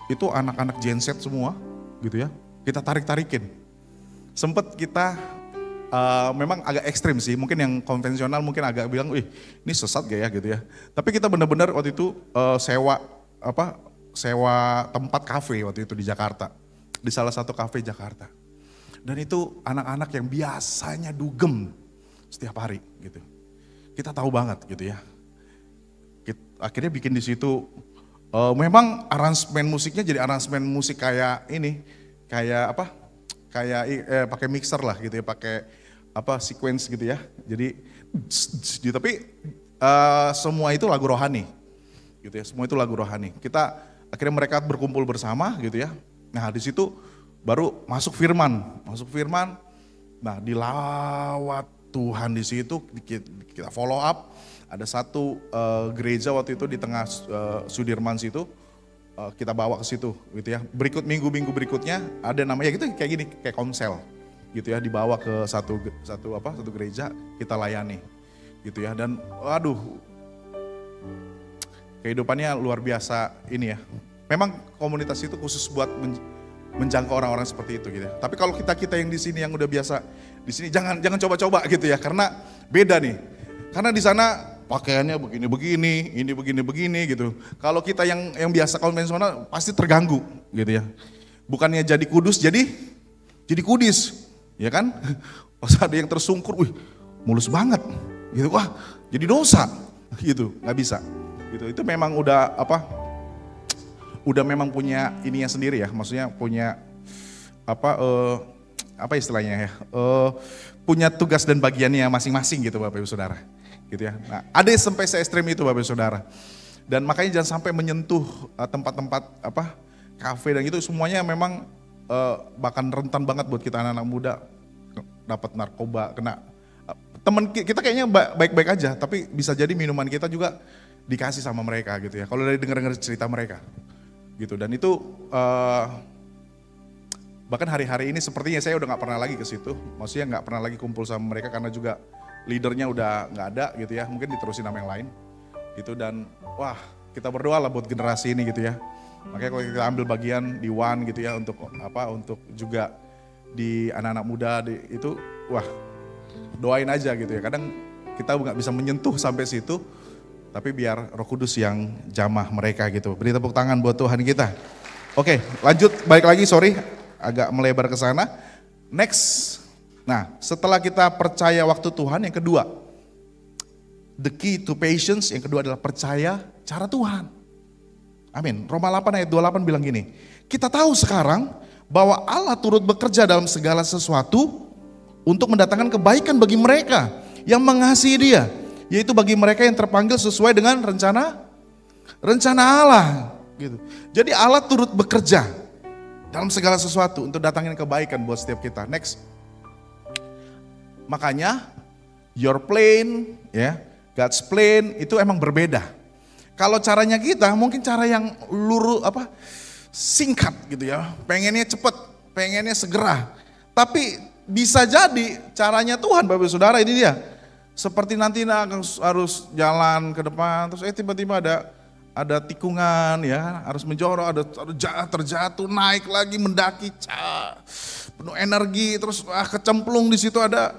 Itu anak-anak Gen Z semua gitu ya, kita tarik-tarikin. Sempet kita memang agak ekstrim sih, mungkin yang konvensional mungkin agak bilang, wih ini sesat gak ya gitu ya. Tapi kita benar-benar waktu itu sewa tempat kafe waktu itu di Jakarta. Di salah satu kafe Jakarta. Dan itu anak-anak yang biasanya dugem setiap hari gitu. Kita tahu banget gitu ya. Akhirnya bikin di situ, memang aransemen musiknya jadi aransemen musik kayak ini, kayak apa? Kayak pakai mixer lah gitu ya, pakai sequence gitu ya. Jadi tapi semua itu lagu rohani. Gitu ya, semua itu lagu rohani. Akhirnya mereka berkumpul bersama gitu ya. Nah, di situ baru masuk firman. Nah, dilawat Tuhan di situ kita follow up. Ada satu gereja waktu itu di tengah Sudirman situ, kita bawa ke situ gitu ya. Minggu-minggu berikutnya ada namanya gitu kayak gini, kayak konsel gitu ya, dibawa ke satu gereja, kita layani gitu ya. Dan waduh, kehidupannya luar biasa ini ya. Memang komunitas itu khusus buat menjangkau orang-orang seperti itu gitu ya. Tapi kalau kita yang di sini yang udah biasa di sini jangan coba-coba gitu ya, karena beda nih. Karena di sana pakaiannya begini-begini, ini begini-begini gitu. Kalau kita yang biasa konvensional pasti terganggu gitu ya. Bukannya jadi kudus, jadi kudis, ya kan? Pas ada yang tersungkur, wih mulus banget, gitu. Wah jadi dosa, gitu, nggak bisa. Gitu. Itu memang udah memang punya ininya sendiri ya, maksudnya punya apa istilahnya ya, punya tugas dan bagiannya masing-masing gitu Bapak Ibu Saudara. Gitu ya. Nah, ada sampai se-ekstrem itu Bapak Ibu Saudara. Dan makanya jangan sampai menyentuh tempat-tempat kafe dan gitu, semuanya memang bahkan rentan banget buat kita anak-anak muda dapat narkoba, kena teman kita kayaknya baik-baik aja, tapi bisa jadi minuman kita juga dikasih sama mereka gitu ya. Kalau dari dengar-dengar cerita mereka. Gitu, dan itu bahkan hari-hari ini sepertinya saya udah gak pernah lagi ke situ, maksudnya gak pernah lagi kumpul sama mereka karena juga leadernya udah gak ada gitu ya, mungkin diterusin sama yang lain gitu. Dan wah kita berdoa lah buat generasi ini gitu ya, makanya kalau kita ambil bagian di One gitu ya untuk juga di anak-anak muda itu wah doain aja gitu ya. Kadang kita gak bisa menyentuh sampai situ, tapi biar Roh Kudus yang jamah mereka gitu. Beri tepuk tangan buat Tuhan kita. Oke, lanjut, balik lagi, sorry, agak melebar ke sana. Next, nah setelah kita percaya waktu Tuhan, yang kedua, the key to patience, yang kedua adalah percaya cara Tuhan. Amin. Roma 8 ayat 28 bilang gini, kita tahu sekarang bahwa Allah turut bekerja dalam segala sesuatu untuk mendatangkan kebaikan bagi mereka yang mengasihi Dia, yaitu bagi mereka yang terpanggil sesuai dengan rencana Allah. Gitu. Jadi Allah turut bekerja dalam segala sesuatu untuk datangin kebaikan buat setiap kita. Next. Makanya your plan, ya, God's plan itu emang berbeda. Kalau caranya kita mungkin cara yang singkat gitu ya, pengennya cepet, pengennya segera. Tapi bisa jadi caranya Tuhan, Bapak Saudara, ini dia. Seperti nanti harus jalan ke depan, terus tiba-tiba ada tikungan ya, harus menjorok, ada terjatuh, naik lagi, mendaki, penuh energi, terus kecemplung di situ ada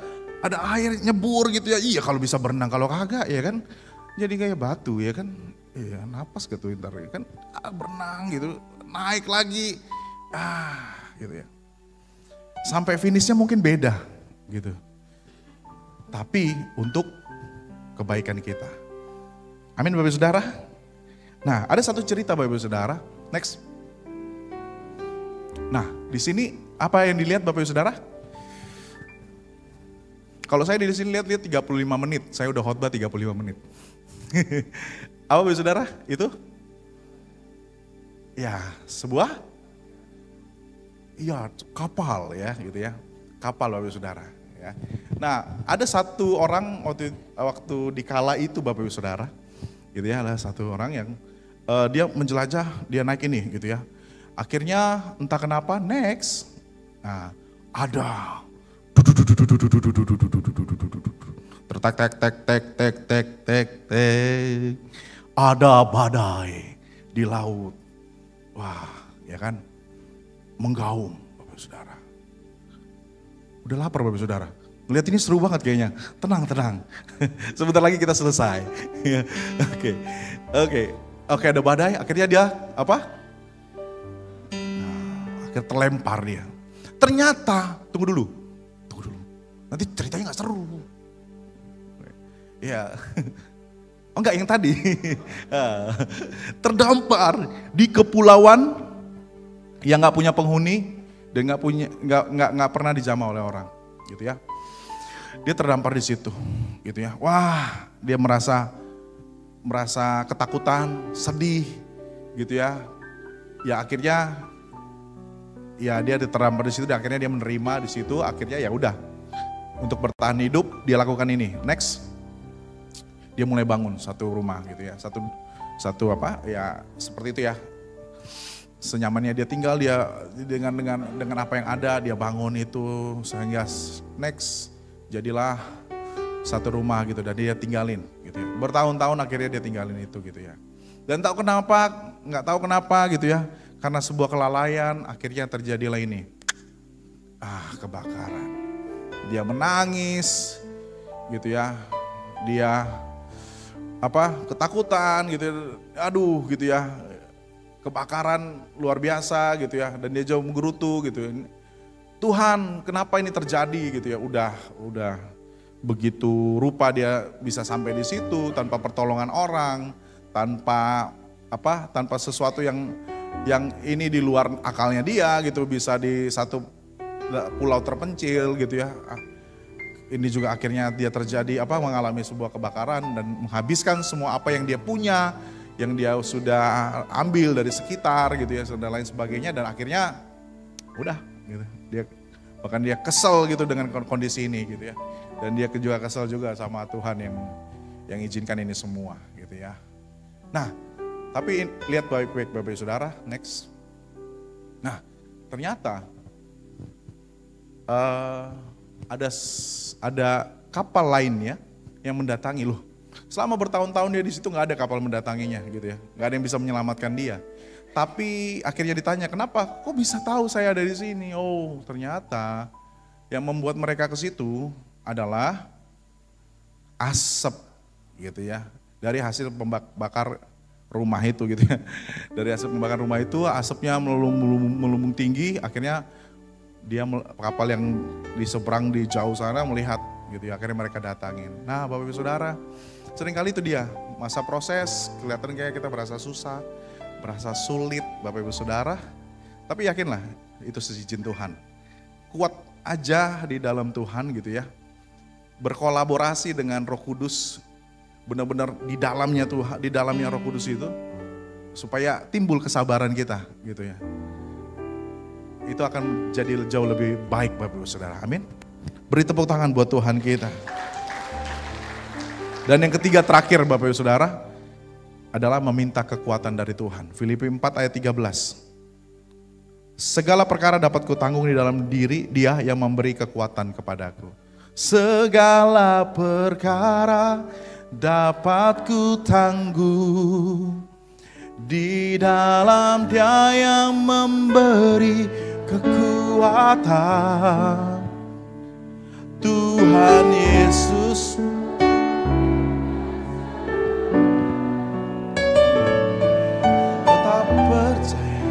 air nyebur gitu ya. Iya kalau bisa berenang, kalau kagak ya kan jadi kayak batu ya kan. Iya napas gitu ntar ya kan, berenang gitu, naik lagi, gitu ya. Sampai finishnya mungkin beda gitu. Tapi untuk kebaikan kita. Amin Bapak Saudara. Nah, ada satu cerita Bapak Saudara. Next. Nah, di sini apa yang dilihat Bapak Saudara? Kalau saya di sini lihat 35 menit. Saya udah khotbah 35 menit. Apa Bapak Saudara? Itu? Ya, sebuah kapal ya, gitu ya. Kapal Bapak Saudara, ya. Nah, ada satu orang waktu di kala itu Bapak Saudara, gitu ya, ada satu orang yang dia menjelajah, dia naik ini gitu ya. Akhirnya entah kenapa next, nah, ada tek, ada badai di laut. Wah, ya kan, menggaung Bapak Saudara. Udah lapar Bapak Saudara. Lihat ini seru banget kayaknya. Tenang. Sebentar lagi kita selesai. Oke, ada badai. Akhirnya dia apa? Nah, akhirnya terlempar dia. Ternyata, tunggu dulu. Nanti ceritanya nggak seru. Ya, oh enggak yang tadi. Terdampar di kepulauan yang nggak punya penghuni dan nggak pernah dijamah oleh orang, gitu ya. Dia terdampar di situ, gitu ya. Wah, dia merasa ketakutan, sedih, gitu ya. Ya akhirnya, ya dia terdampar di situ. Dan akhirnya dia menerima di situ. Akhirnya ya udah, untuk bertahan hidup dia lakukan ini. Next, dia mulai bangun satu rumah, gitu ya. Satu apa? Ya seperti itu ya. Senyamannya dia tinggal, dia dengan apa yang ada dia bangun itu, sehingga next jadilah satu rumah gitu dan dia tinggalin gitu ya. Bertahun-tahun akhirnya dia tinggalin itu gitu ya. Dan nggak tahu kenapa gitu ya, karena sebuah kelalaian akhirnya terjadilah ini. Kebakaran. Dia menangis gitu ya. Dia ketakutan gitu. Aduh gitu ya. Kebakaran luar biasa gitu ya, dan dia jauh menggerutu gitu. Tuhan, kenapa ini terjadi gitu ya? Udah begitu rupa dia bisa sampai di situ tanpa pertolongan orang, tanpa sesuatu yang ini di luar akalnya dia gitu, bisa di satu pulau terpencil gitu ya. Ini juga akhirnya dia mengalami sebuah kebakaran dan menghabiskan semua apa yang dia punya, yang dia sudah ambil dari sekitar gitu ya, dan lain sebagainya, dan akhirnya udah gitu. Dia kesel gitu dengan kondisi ini gitu ya. Dan dia juga kesel juga sama Tuhan yang izinkan ini semua gitu ya. Nah, tapi lihat baik-baik Bapak Saudara, next. Nah, ternyata ada kapal lainnya yang mendatangi loh. Selama bertahun-tahun dia di situ nggak ada kapal mendatanginya gitu ya, nggak ada yang bisa menyelamatkan dia. Tapi akhirnya ditanya, kenapa? Kok bisa tahu saya ada di sini? Oh, ternyata yang membuat mereka ke situ adalah asap gitu ya, dari hasil pembakar rumah itu gitu ya. Dari hasil pembakar rumah itu asapnya melambung tinggi, akhirnya kapal yang di seberang di jauh sana melihat gitu ya, akhirnya mereka datangin. Nah, Bapak Ibu Saudara, Seringkali itu dia, masa proses, kelihatan kayak kita berasa susah, berasa sulit, Bapak Ibu Saudara. Tapi yakinlah, itu seizin Tuhan. Kuat aja di dalam Tuhan gitu ya. Berkolaborasi dengan Roh Kudus, benar-benar di dalamnya Tuhan, di dalamnya Roh Kudus itu, supaya timbul kesabaran kita gitu ya. Itu akan jadi jauh lebih baik Bapak Ibu Saudara, amin. Beri tepuk tangan buat Tuhan kita. Dan yang ketiga terakhir Bapak Ibu Saudara, adalah meminta kekuatan dari Tuhan. Filipi 4 ayat 13. Segala perkara dapat kutanggung di dalam diri Dia yang memberi kekuatan kepadaku. Segala perkara dapat kutanggung di dalam Dia yang memberi kekuatan. Tuhan Yesus tetap percaya.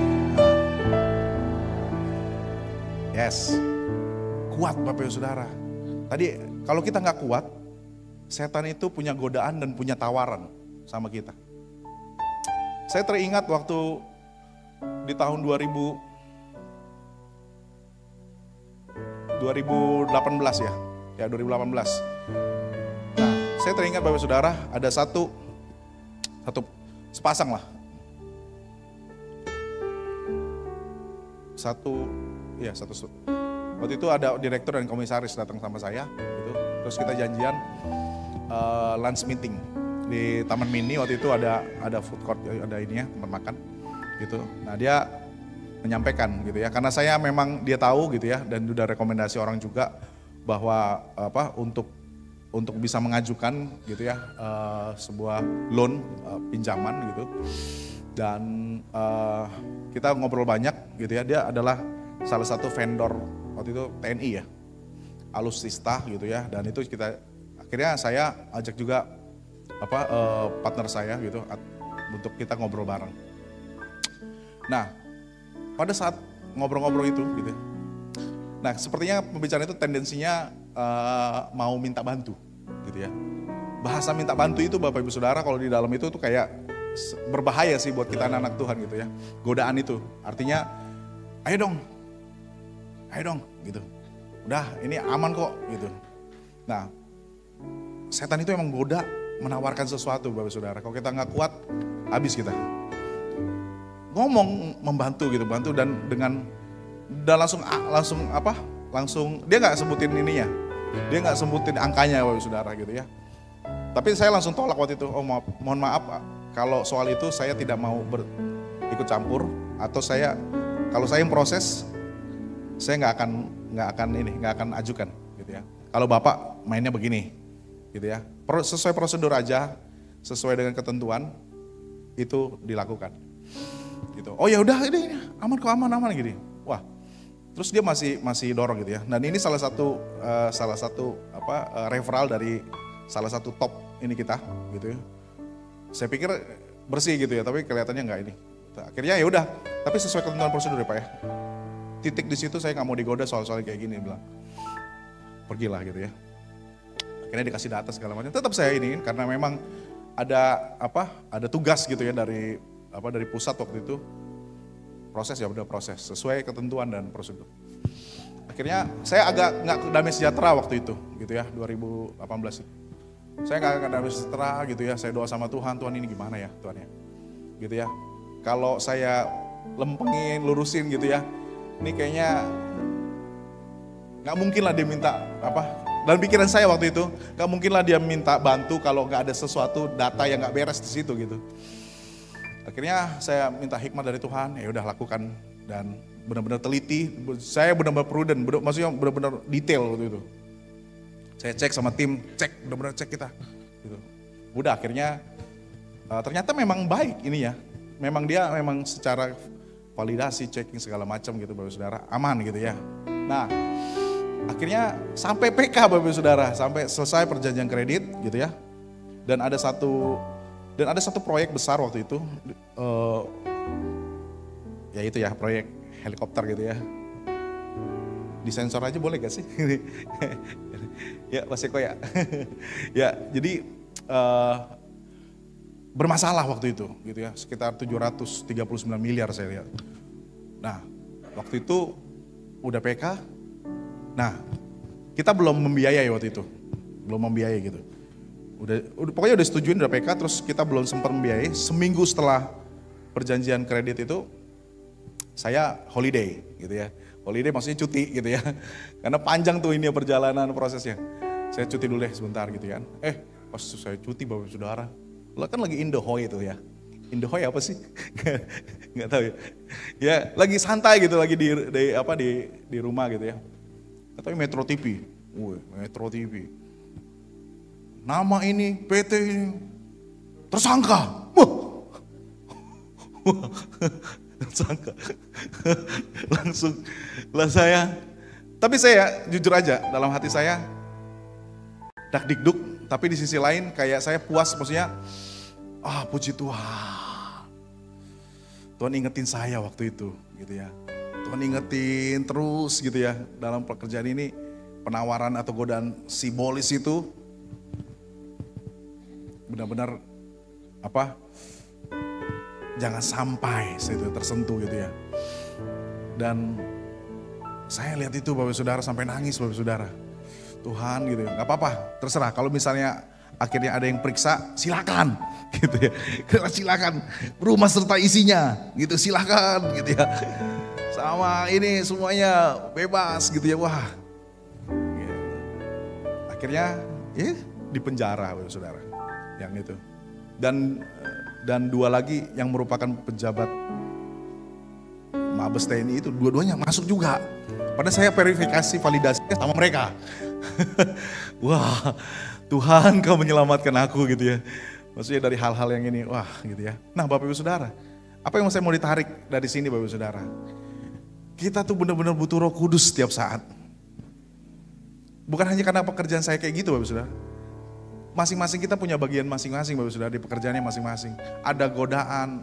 Yes, kuat Bapak Ibu Saudara. Tadi kalau kita nggak kuat, setan itu punya godaan dan punya tawaran sama kita. Saya teringat waktu di tahun 2018 ya 2018. Nah, saya teringat Bapak Saudara ada satu sepasang lah. Waktu itu ada direktur dan komisaris datang sama saya gitu. Terus kita janjian lunch meeting di Taman Mini. Waktu itu ada food court, ada ininya, tempat makan gitu. Nah, dia menyampaikan gitu ya, karena saya memang dia tahu gitu ya, dan udah rekomendasi orang juga bahwa untuk bisa mengajukan gitu ya sebuah loan pinjaman gitu. Dan kita ngobrol banyak gitu ya. Dia adalah salah satu vendor waktu itu TNI ya, Alutsista gitu ya. Dan itu akhirnya saya ajak juga partner saya gitu untuk kita ngobrol bareng. Nah, pada saat ngobrol-ngobrol itu gitu. Nah, sepertinya pembicaraan itu tendensinya mau minta bantu gitu ya. Bahasa minta bantu itu Bapak Ibu Saudara kalau di dalam itu tuh kayak berbahaya sih buat kita anak-anak Tuhan gitu ya. Godaan itu artinya ayo dong gitu. Udah ini aman kok gitu. Nah, setan itu emang goda menawarkan sesuatu Bapak Saudara. Kalau kita nggak kuat, habis kita. Ngomong membantu gitu, bantu dan langsung dia nggak sebutin ininya. Dia nggak sebutin angkanya Bapak Saudara gitu ya. Tapi saya langsung tolak waktu itu. Oh mohon maaf kalau soal itu saya tidak mau ikut campur, atau kalau saya yang proses, saya nggak akan ajukan gitu ya. Kalau Bapak mainnya begini gitu ya. Sesuai prosedur aja, sesuai dengan ketentuan itu dilakukan. Gitu. Oh ya udah ini aman gini. Wah. Terus dia masih dorong gitu ya. Dan ini salah satu referral dari salah satu top ini kita gitu ya. Saya pikir bersih gitu ya, tapi kelihatannya enggak ini. Akhirnya ya udah, tapi sesuai ketentuan prosedur ya Pak ya. Titik di situ saya nggak mau digoda soal-soal kayak gini, bilang. Pergilah gitu ya. Akhirnya dikasih data segala macam. Tetap saya ini karena memang ada tugas gitu ya dari pusat waktu itu. Proses ya udah proses sesuai ketentuan dan prosedur. Akhirnya saya agak nggak damai sejahtera waktu itu gitu ya 2018 itu. Saya nggak damai sejahtera gitu ya. Saya doa sama Tuhan ini gimana ya Tuhan ya, gitu ya. Kalau saya lempengin, lurusin gitu ya, ini kayaknya nggak mungkin lah dia minta dalam pikiran saya waktu itu nggak mungkin lah dia minta bantu kalau nggak ada sesuatu data yang nggak beres di situ gitu. Akhirnya saya minta hikmat dari Tuhan, ya udah lakukan dan benar-benar teliti. Saya benar-benar prudent, maksudnya benar-benar detail waktu itu. Saya cek sama tim, benar-benar cek kita. Gitu. Udah akhirnya ternyata memang baik ini ya. Memang dia secara validasi, checking segala macam gitu Bapak Saudara, aman gitu ya. Nah, akhirnya sampai PK Bapak Saudara, sampai selesai perjanjian kredit gitu ya. Dan ada satu proyek besar waktu itu, ya itu ya proyek helikopter gitu ya. Disensor aja boleh gak sih? Ya Mas Eko ya. Ya jadi bermasalah waktu itu, gitu ya, sekitar 739 miliar saya lihat. Nah, waktu itu udah PK. Nah, kita belum membiayai waktu itu, belum membiayai gitu. Pokoknya udah setujuin udah PK, terus kita belum sempat membiayai. Seminggu setelah perjanjian kredit itu, saya holiday, gitu ya. Holiday maksudnya cuti, gitu ya. Karena panjang tuh ini perjalanan prosesnya. Saya cuti dulu deh sebentar, gitu kan. Pas saya cuti Bapak Saudara, lo kan lagi Indohoy itu ya. Indohoy apa sih? Nggak tahu ya. Ya lagi santai gitu, lagi di rumah gitu ya. Tapi Metro TV, Metro TV. Nama ini PT ini tersangka. Tersangka. Langsung lah saya. Tapi saya jujur aja dalam hati saya dakdikduk, tapi di sisi lain kayak saya puas, maksudnya puji Tuhan. Tuhan ingetin saya waktu itu gitu ya. Tuhan ingetin terus gitu ya dalam pekerjaan ini, penawaran atau godaan simbolis itu benar-benar jangan sampai saya itu tersentuh gitu ya. Dan saya lihat itu Bapak Saudara sampai nangis Bapak Saudara. Tuhan gitu ya, gak apa-apa, terserah. Kalau misalnya akhirnya ada yang periksa, silakan gitu ya. Silakan, rumah serta isinya gitu, silakan gitu ya. Sama ini semuanya bebas gitu ya, wah. Ya. Akhirnya di penjara Bapak Saudara yang itu. Dan dua lagi yang merupakan pejabat Mabes TNI itu, dua-duanya masuk juga. Padahal saya verifikasi validasinya sama mereka. Wah, Tuhan Kau menyelamatkan aku gitu ya. Maksudnya dari hal-hal yang ini, wah gitu ya. Nah Bapak Ibu Saudara, apa yang saya mau ditarik dari sini Bapak Ibu Saudara? Kita tuh benar-benar butuh Roh Kudus setiap saat. Bukan hanya karena pekerjaan saya kayak gitu Bapak Ibu Saudara. Masing-masing kita punya bagian masing-masing Bapak Ibu Saudara di pekerjaannya masing-masing. Ada godaan,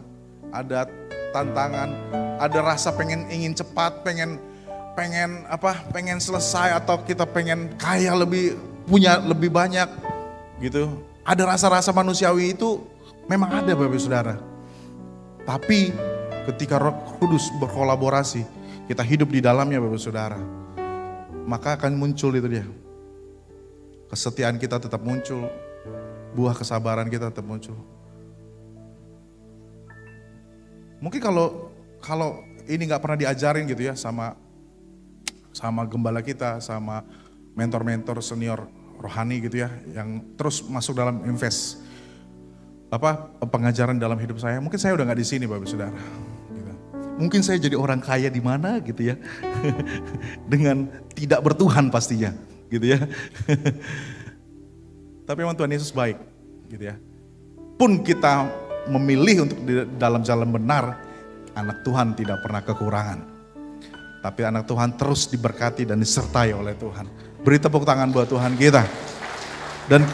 ada tantangan, ada rasa ingin cepat, pengen selesai, atau kita pengen kaya, punya lebih banyak gitu. Ada rasa-rasa manusiawi itu memang ada Bapak Saudara. Tapi ketika Roh Kudus berkolaborasi, kita hidup di dalamnya Bapak Saudara, maka akan muncul itu dia. Kesetiaan kita tetap muncul, buah kesabaran kita tetap muncul. Mungkin kalau ini nggak pernah diajarin gitu ya sama gembala kita, sama mentor-mentor senior rohani gitu ya, yang terus masuk dalam pengajaran dalam hidup saya. Mungkin saya udah nggak di sini Bapak Saudara. Gitu. Mungkin saya jadi orang kaya di mana gitu ya, dengan tidak bertuhan pastinya, gitu ya. Tapi memang Tuhan Yesus baik, gitu ya. Pun kita memilih untuk di dalam jalan benar, anak Tuhan tidak pernah kekurangan. Tapi anak Tuhan terus diberkati dan disertai oleh Tuhan. Beri tepuk tangan buat Tuhan kita. Dan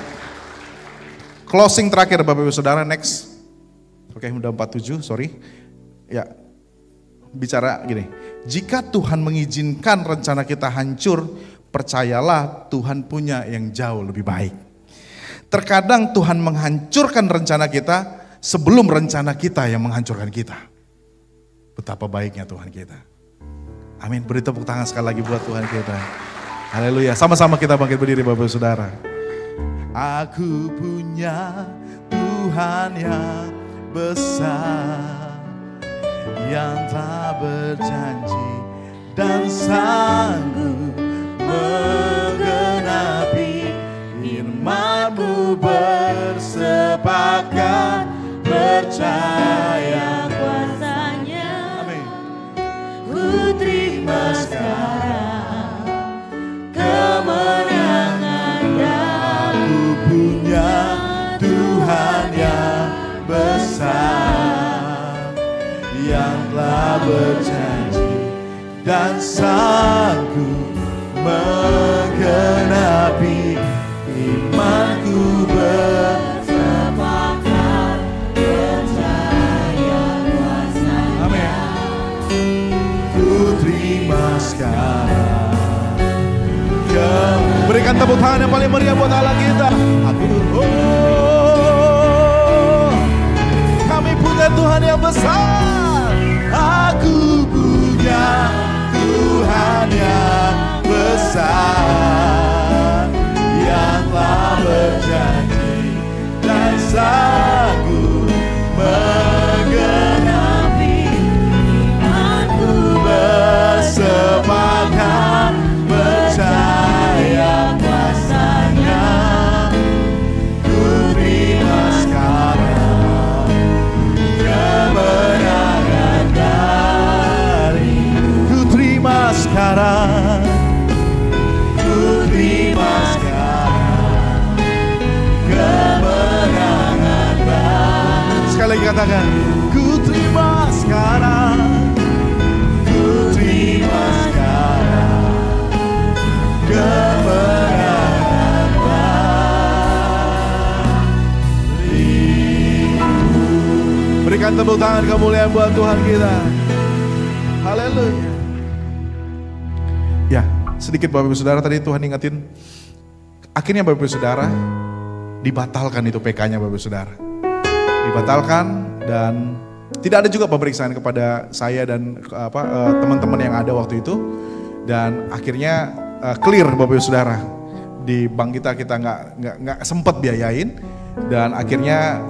closing terakhir Bapak Ibu Saudara, next. Oke, udah 47, sorry. Ya, bicara gini. Jika Tuhan mengizinkan rencana kita hancur, percayalah Tuhan punya yang jauh lebih baik. Terkadang Tuhan menghancurkan rencana kita sebelum rencana kita yang menghancurkan kita. Betapa baiknya Tuhan kita. Amin, beri tepuk tangan sekali lagi buat Tuhan kita. Haleluya, sama-sama kita bangkit berdiri Bapak Saudara. Aku punya Tuhan yang besar, yang tak berjanji dan sanggup menggenapi firman-Mu, bersepakat percaya kuasa-Nya. Amin. Ku terima sekarang kemenangan, aku punya Tuhan yang besar, yang telah berjanji dan sanggup menggenapi imanku, bersepakat percaya kuasa-Nya. Amin. Ku terima sekarang. Berikan tepuk tangan yang paling meriah buat Allah kita. Aku Tuhan yang besar. Aku punya Tuhan yang besar, yang telah berjanji dan sanggup menggenapi imanku. Bersepakat percaya kuasanya, ku terima sekarang kemenangan dari. Ku terima sekarang, ku terima sekarang kemenangan dari. Sekali lagi katakan, ku terima sekarang, ku terima sekarang kemenangan darimu. Berikan tepuk tangan kemuliaan buat Tuhan kita. Haleluya. Ya, sedikit Bapak Ibu Saudara, tadi Tuhan ingetin, akhirnya Bapak Ibu Saudara dibatalkan itu PK-nya Bapak Ibu Saudara. Dibatalkan dan tidak ada juga pemeriksaan kepada saya dan teman-teman yang ada waktu itu. Dan akhirnya clear Bapak Ibu Saudara. Di bank kita nggak sempat biayain, dan akhirnya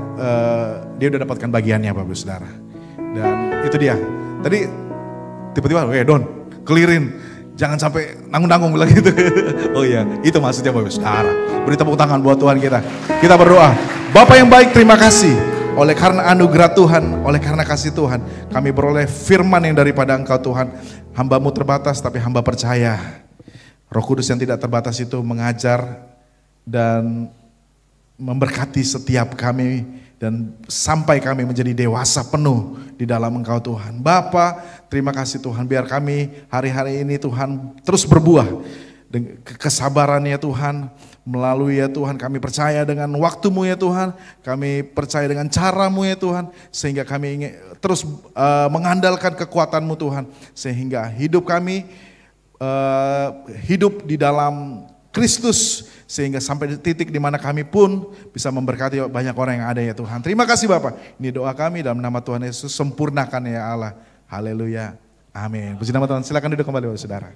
dia udah dapatkan bagiannya Bapak Ibu Saudara. Dan itu dia. Tadi tiba-tiba, Don, clearin, jangan sampai nanggung-nanggung bilang gitu. Oh iya, itu maksudnya Bapak Ibu Saudara. Beri tepuk tangan buat Tuhan kita. Kita berdoa. Bapa yang baik, terima kasih. Oleh karena anugerah Tuhan, oleh karena kasih Tuhan, kami beroleh firman yang daripada Engkau Tuhan. Hamba-Mu terbatas, tapi hamba percaya Roh Kudus yang tidak terbatas itu mengajar dan memberkati setiap kami, dan sampai kami menjadi dewasa penuh di dalam Engkau Tuhan. Bapa, terima kasih Tuhan, biar kami hari-hari ini Tuhan terus berbuah kesabarannya Tuhan, melalui ya Tuhan kami percaya dengan waktu-Mu ya Tuhan, kami percaya dengan cara-Mu ya Tuhan, sehingga kami ingin terus mengandalkan kekuatan-Mu Tuhan, sehingga hidup kami hidup di dalam Kristus, sehingga sampai di titik di mana kami pun bisa memberkati banyak orang yang ada ya Tuhan. Terima kasih Bapak, ini doa kami dalam nama Tuhan Yesus, sempurnakan ya Allah. Haleluya, amin. Puji nama Tuhan, silakan duduk kembali Bapak Saudara.